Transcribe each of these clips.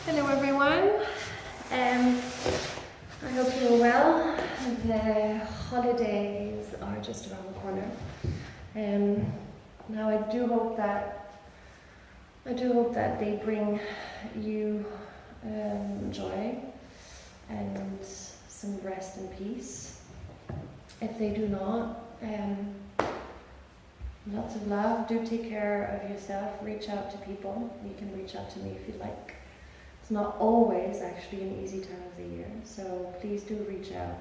Hello everyone, I hope you're well. The holidays are just around the corner. Now I do hope that they bring you joy and some rest and peace. If they do not, lots of love. Do take care of yourself. Reach out to people. You can reach out to me if you'd like. It's not always actually an easy time of the year, so please do reach out.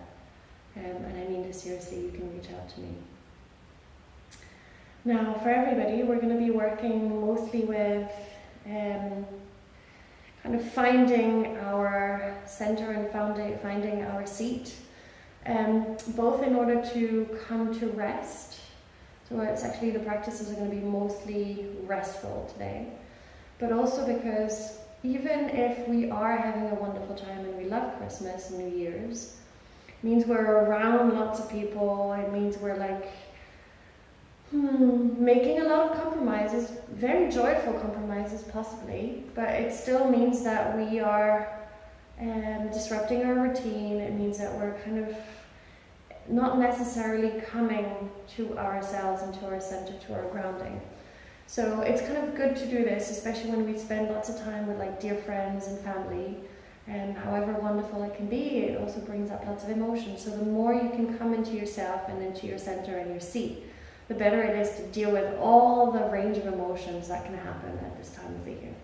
And I mean this seriously, you can reach out to me. Now, for everybody, we're going to be working mostly with kind of finding our center and finding our seat, both in order to come to rest. So it's actually, the practices are going to be mostly restful today, but also because even if we are having a wonderful time and we love Christmas and New Year's, it means we're around lots of people, it means we're like making a lot of compromises, very joyful compromises possibly, but it still means that we are disrupting our routine. It means that we're kind of not necessarily coming to ourselves and to our center, to our grounding. So it's kind of good to do this, especially when we spend lots of time with like dear friends and family, and however wonderful it can be, it also brings up lots of emotions. So the more you can come into yourself and into your center and your seat, the better it is to deal with all the range of emotions that can happen at this time of the year.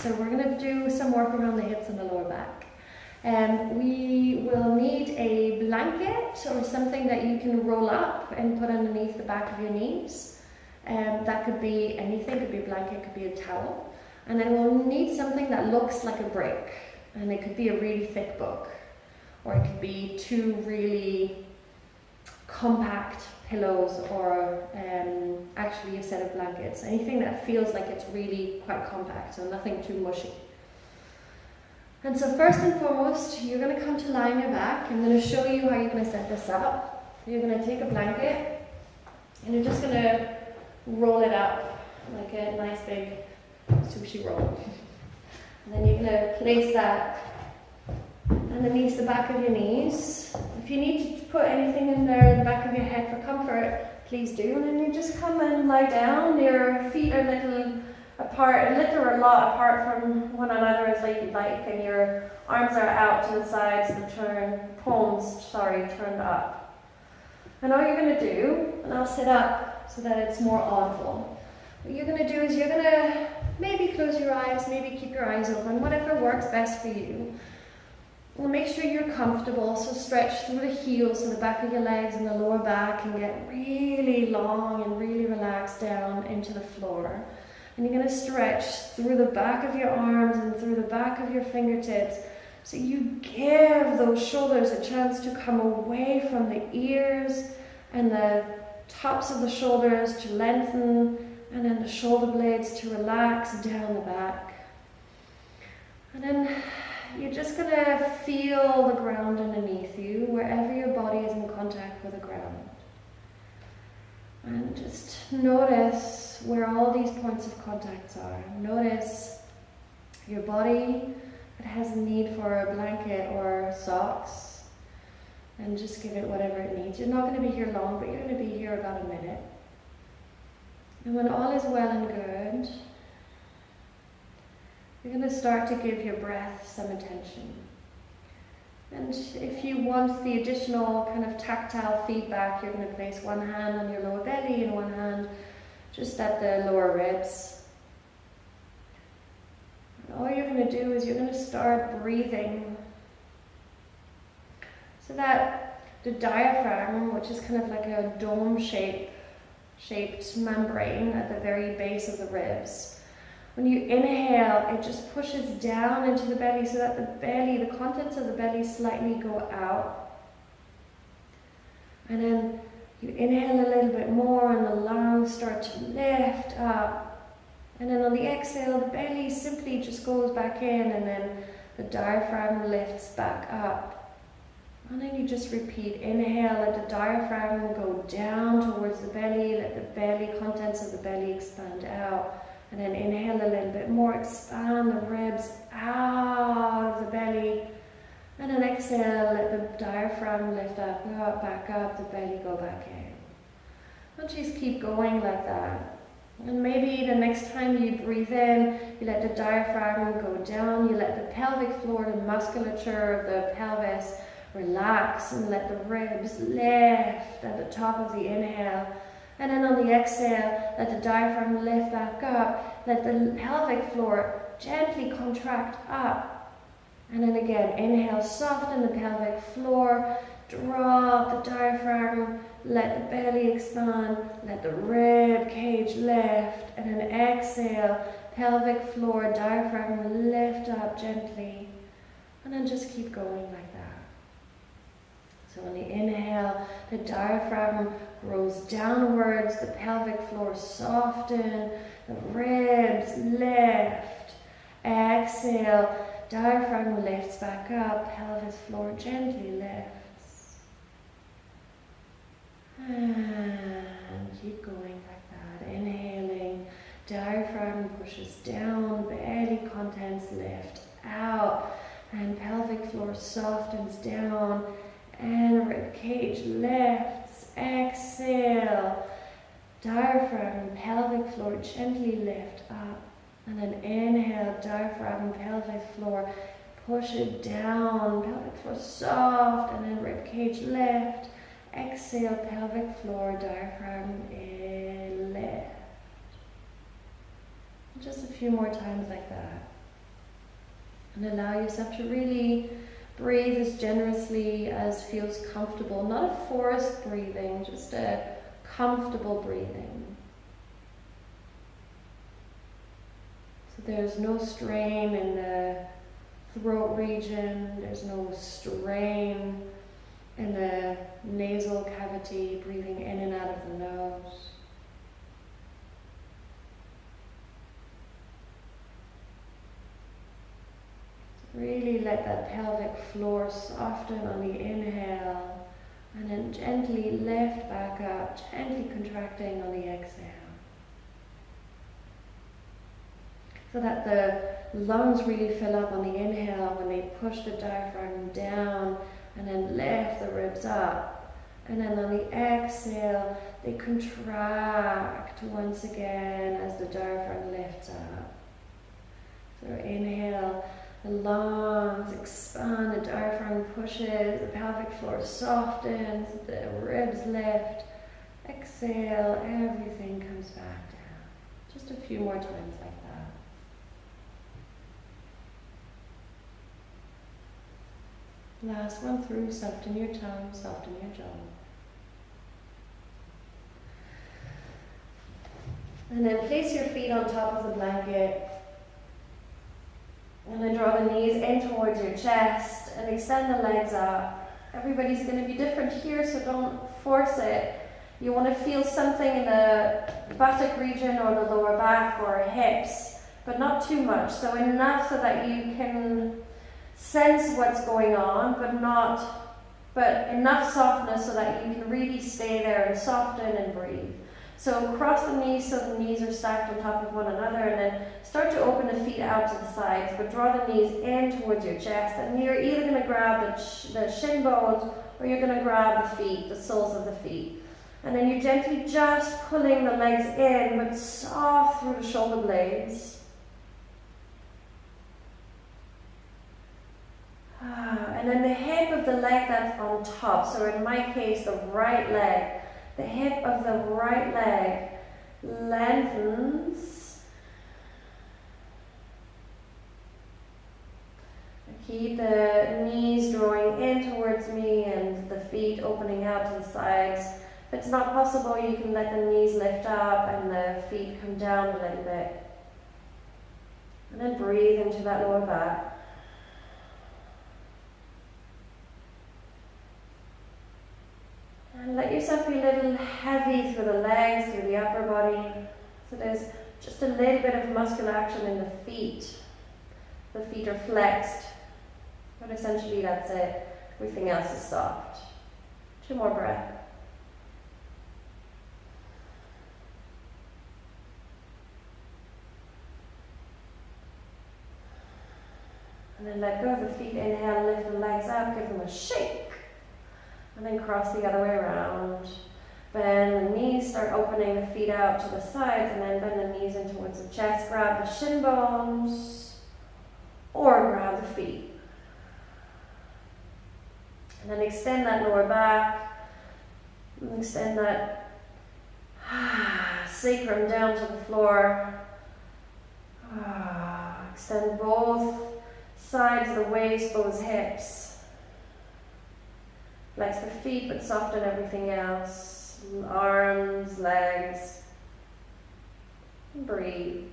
So we're going to do some work around the hips and the lower back. And we will need a blanket or something that you can roll up and put underneath the back of your knees. That could be anything, could be a blanket, could be a towel. And then we'll need something that looks like a brick. And it could be a really thick book. Or it could be two really compact pillows, or actually a set of blankets. Anything that feels like it's really quite compact, so nothing too mushy. And so first and foremost, you're going to come to lie on your back. I'm going to show you how you're going to set this up. You're going to take a blanket and you're just going to roll it up like a nice big sushi roll. And then you're going to place that underneath the back of your knees. If you need to put anything in there in the back of your head for comfort, please do. And then you just come and lie down. Your feet are a little apart, a little or a lot apart from one another as you'd like, and your arms are out to the sides and palms turned up. And all you're going to do, and I'll sit up so that it's more audible. What you're going to do is you're going to maybe close your eyes, maybe keep your eyes open, whatever works best for you. And make sure you're comfortable, so stretch through the heels, so the back of your legs and the lower back can get really long and really relaxed down into the floor. And you're going to stretch through the back of your arms and through the back of your fingertips. So you give those shoulders a chance to come away from the ears and the tops of the shoulders to lengthen, and then the shoulder blades to relax down the back. And then you're just going to feel the ground underneath you, wherever your body is in contact with the ground. And just notice where all these points of contact are. Notice your body that has a need for a blanket or socks, and just give it whatever it needs. You're not going to be here long, but you're going to be here about a minute. And when all is well and good, you're going to start to give your breath some attention. And if you want the additional kind of tactile feedback, you're going to place one hand on your lower belly and one hand just at the lower ribs. And all you're going to do is you're going to start breathing so that the diaphragm, which is kind of like a dome-shaped membrane at the very base of the ribs, when you inhale, it just pushes down into the belly so that the contents of the belly slightly go out. And then you inhale a little bit more and the lungs start to lift up. And then on the exhale, the belly simply just goes back in, and then the diaphragm lifts back up. And then you just repeat. Inhale, let the diaphragm go down towards the belly, let the belly, contents of the belly expand out. And then inhale a little bit more, expand the ribs out of the belly. And then exhale, let the diaphragm lift up, back up, the belly go back in. And just keep going like that. And maybe the next time you breathe in, you let the diaphragm go down, you let the pelvic floor, the musculature of the pelvis relax, and let the ribs lift at the top of the inhale. And then on the exhale, let the diaphragm lift back up, let the pelvic floor gently contract up. And then again, inhale, soften the pelvic floor, drop the diaphragm, let the belly expand, let the rib cage lift, and then exhale, pelvic floor, diaphragm lift up gently, and then just keep going like that. So on the inhale, the diaphragm grows downwards, the pelvic floor soften, the ribs lift. Exhale, diaphragm lifts back up, pelvis floor gently lifts. And keep going like that. Inhaling, diaphragm pushes down, belly contents lift out, and pelvic floor softens down, and rib cage lifts. Exhale, diaphragm and pelvic floor gently lift up. And then inhale, diaphragm and pelvic floor push it down, pelvic floor soft, and then rib cage lift. Exhale, pelvic floor, diaphragm lift. Just a few more times like that. And allow yourself to really breathe as generously as feels comfortable. Not a forced breathing, just a comfortable breathing. So there's no strain in the throat region, there's no strain in the nasal cavity, breathing in and out of the nose. Really let that pelvic floor soften on the inhale, and then gently lift back up, gently contracting on the exhale. So that the lungs really fill up on the inhale when they push the diaphragm down, and then lift the ribs up. And then on the exhale, they contract once again as the diaphragm lifts up. So inhale, the lungs expand, the diaphragm pushes, the pelvic floor softens, the ribs lift. Exhale, everything comes back down. Just a few more times like that. Last one through, soften your tongue, soften your jaw. And then place your feet on top of the blanket. And then draw the knees in towards your chest and extend the legs up. Everybody's going to be different here, so don't force it. You want to feel something in the buttock region or the lower back or hips, but not too much. So enough so that you can sense what's going on, but enough softness so that you can really stay there and soften and breathe. So cross the knees so the knees are stacked on top of one another, and then start to open the feet out to the sides, but draw the knees in towards your chest, and you're either going to grab the shin bones or you're going to grab the feet, the soles of the feet. And then you're gently just pulling the legs in, but soft through the shoulder blades. And then the hip of the leg that's on top, so in my case the right leg, the hip of the right leg lengthens. Keep the knees drawing in towards me and the feet opening out to the sides. If it's not possible, you can let the knees lift up and the feet come down a little bit. And then breathe into that lower back. And let yourself be a little heavy through the legs, through the upper body. So there's just a little bit of muscular action in the feet. The feet are flexed, but essentially that's it. Everything else is soft. 2 more breaths. And then let go of the feet. Inhale, lift the legs up, give them a shake. And then cross the other way around. Bend the knees, start opening the feet out to the sides, and then bend the knees in towards the chest. Grab the shin bones, or grab the feet. And then extend that lower back. And extend that sacrum down to the floor. Extend both sides of the waist, both hips. Flex the feet, but soften everything else. Arms, legs. Breathe.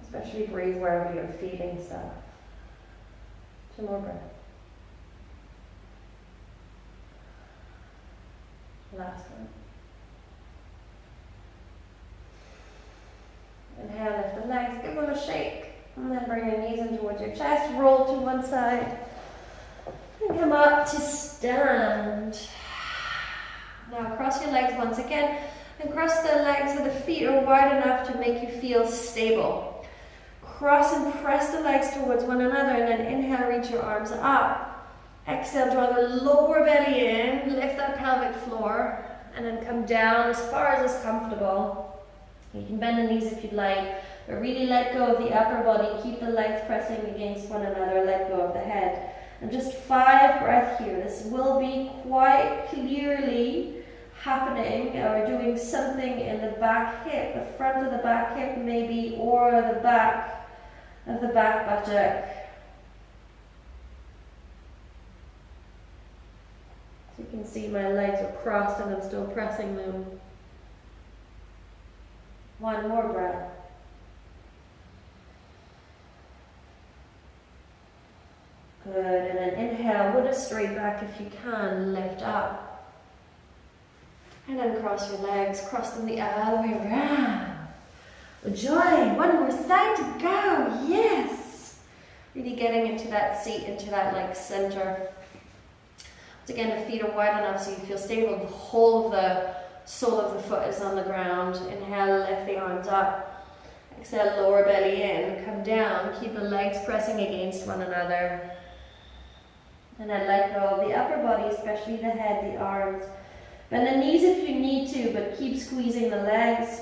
Especially breathe wherever you're feeling stuff. 2 more breaths. Last one. Inhale, lift the legs, give them a shake. And then bring your knees in towards your chest, roll to one side. And come up to stand. Now cross your legs once again. And cross the legs so the feet are wide enough to make you feel stable. Cross and press the legs towards one another, and then inhale, reach your arms up. Exhale, draw the lower belly in, lift that pelvic floor, and then come down as far as is comfortable. You can bend the knees if you'd like, but really let go of the upper body. Keep the legs pressing against one another, let go of the head. And just 5 breaths here. This will be quite clearly happening, or doing something in the back hip, the front of the back hip maybe, or the back of the back buttock. So you can see my legs are crossed and I'm still pressing them. 1 more breath. Good, and then inhale with a straight back if you can, lift up. And then cross your legs, cross them the other way around. Joy, 1 more side to go, yes! Really getting into that seat, into that like center. Once again, the feet are wide enough so you feel stable. The whole of the sole of the foot is on the ground. Inhale, lift the arms up. Exhale, lower belly in, come down. Keep the legs pressing against one another. And then let go of the upper body, especially the head, the arms. Bend the knees if you need to, but keep squeezing the legs.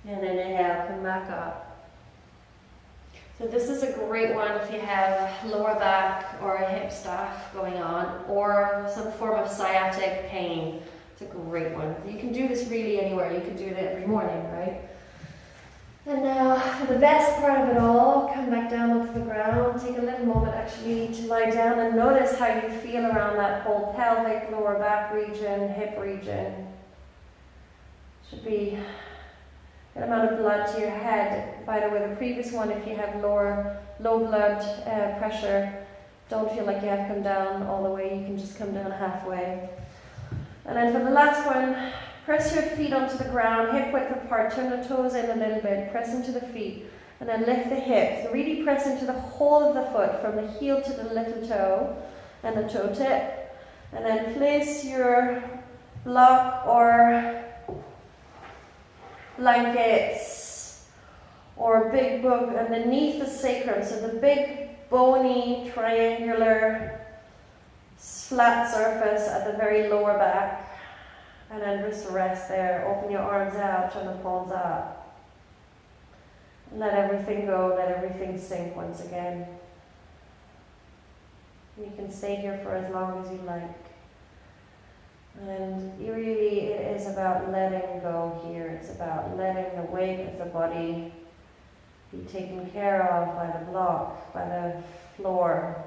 And then inhale, come back up. So this is a great one if you have lower back or a hip stuff going on, or some form of sciatic pain. It's a great one. You can do this really anywhere. You can do it every morning, right? And now, for the best part of it all, come back down onto the ground. Take a little moment actually to lie down and notice how you feel around that whole pelvic, lower back region, hip region. Should be an amount of blood to your head. By the way, the previous one, if you have low blood pressure, don't feel like you have to come down all the way. You can just come down halfway. And then for the last one, press your feet onto the ground, hip width apart, turn the toes in a little bit, press into the feet, and then lift the hips. Really press into the whole of the foot, from the heel to the little toe and the toe tip. And then place your block or blankets or big book underneath the sacrum, so the big bony triangular flat surface at the very lower back, and then just rest there. Open your arms out, turn the palms up, let everything go, let everything sink once again. You can stay here for as long as you like. And really, it is about letting go here. It's about letting the weight of the body be taken care of by the block, by the floor.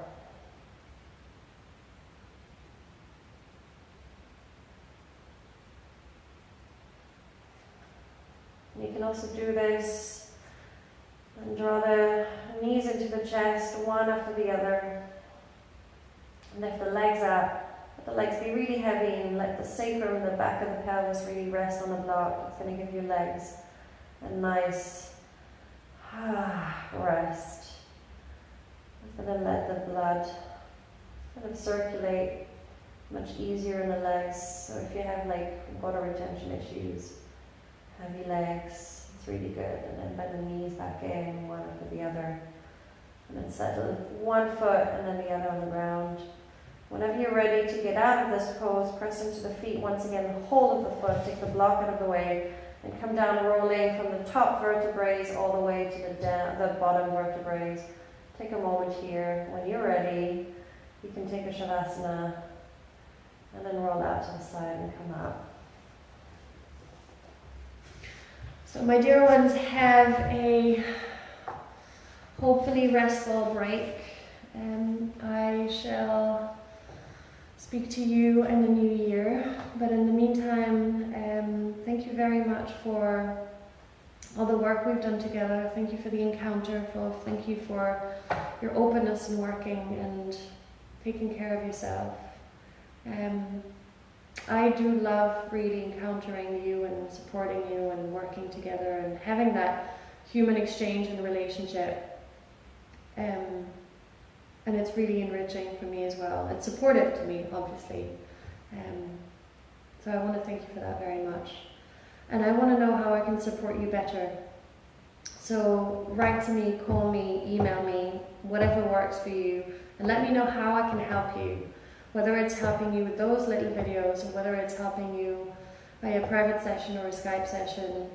can also do this and draw the knees into the chest, one after the other. Lift the legs up, let the legs be really heavy, and let the sacrum, the back of the pelvis, really rest on the block. It's going to give your legs a nice rest. It's going to let the blood kind of circulate much easier in the legs. So if you have like water retention issues, heavy legs, it's really good. And then bend the knees back in, one after the other. And then settle one foot and then the other on the ground. Whenever you're ready to get out of this pose, press into the feet once again, the whole of the foot, take the block out of the way, and come down rolling from the top vertebrae all the way to the bottom vertebrae. Take a moment here. When you're ready, you can take a Shavasana and then roll out to the side and come up. So my dear ones, have a hopefully restful break. I shall speak to you in the new year, but in the meantime, thank you very much for all the work we've done together. Thank you for the encounter, thank you for your openness in working and taking care of yourself. I do love really encountering you and supporting you and working together and having that human exchange and relationship. And it's really enriching for me as well. It's supportive to me, obviously. So I want to thank you for that very much. And I want to know how I can support you better. So write to me, call me, email me, whatever works for you, and let me know how I can help you. Whether it's helping you with those little videos, or whether it's helping you by a private session or a Skype session.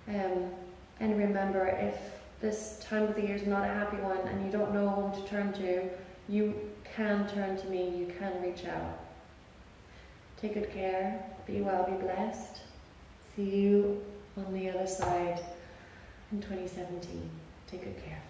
And remember, if this time of the year is not a happy one and you don't know whom to turn to, you can turn to me, you can reach out. Take good care, be well, be blessed. See you on the other side in 2017. Take good care.